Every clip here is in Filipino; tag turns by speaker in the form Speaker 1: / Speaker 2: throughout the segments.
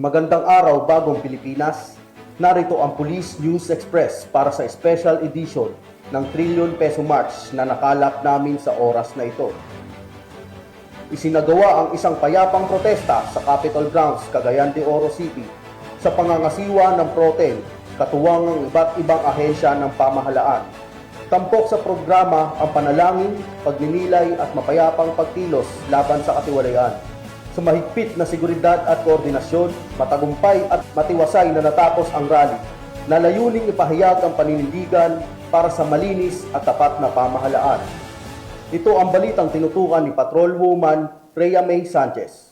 Speaker 1: Magandang araw, bagong Pilipinas. Narito ang Police News Express para sa special edition ng Trillion Peso March na nakalap namin sa oras na ito. Isinagawa ang isang payapang protesta sa Capitol Grounds, Cagayan de Oro City sa pangangasiwa ng PROTEN, katuwang ng iba't ibang ahensya ng pamahalaan. Tampok sa programa ang panalangin, pagninilay at mapayapang pagkilos laban sa katiwalian. Sa mahigpit na seguridad at koordinasyon, matagumpay at matiwasay na natapos ang rally na layuning ipahayag ang paninindigan para sa malinis at tapat na pamahalaan. Ito ang balitang tinutukan ni Patrolwoman Rhea May Sanchez.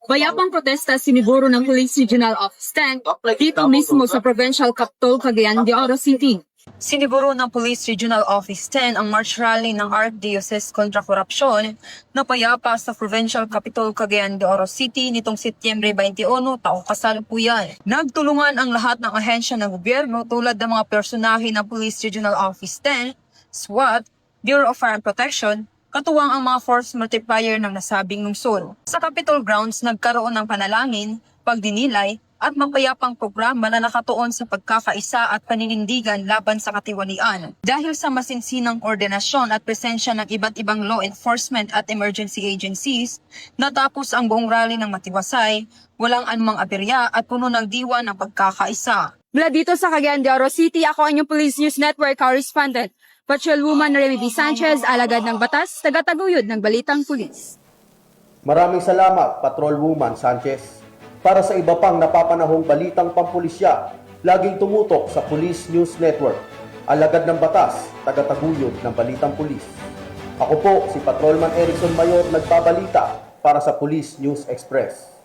Speaker 2: Bayapang protesta siniguro ng Police Regional Office 10 dito mismo sa Provincial Capital, Cagayan de Oro City. Siniguro ng Police Regional Office 10 ang March Rally ng Archdiocese kontra Korupsyon na payapa sa Provincial Capital, Cagayan de Oro City nitong Setyembre 21, taong kasalukuyan. Nagtulungan ang lahat ng ahensya ng gobyerno tulad ng mga personahe ng Police Regional Office 10, SWAT, Bureau of Fire and Protection, katuwang ang mga force multiplier ng nasabing lungsod. Sa Capitol Grounds, nagkaroon ng panalangin, pagdinilay, at mapayapang programa na nakatuon sa pagkakaisa at paninindigan laban sa katiwalian. Dahil sa masinsinang koordinasyon at presensya ng iba't ibang law enforcement at emergency agencies, natapos ang buong rally ng matiwasay, walang anumang aberya at puno ng diwa ng pagkakaisa. Mula dito sa Cagayan de Oro City, ako ang inyong Police News Network correspondent, Patrolwoman Rhea May Sanchez, alagad ng batas, tagataguyod ng Balitang Pulis.
Speaker 1: Maraming salamat, Patrolwoman Sanchez. Para sa iba pang napapanahong balitang pampulisya, laging tumutok sa Police News Network, alagad ng batas, tagataguyod ng Balitang Pulis. Ako po si Patrolman Erickson Mayor, nagbabalita para sa Police News Express.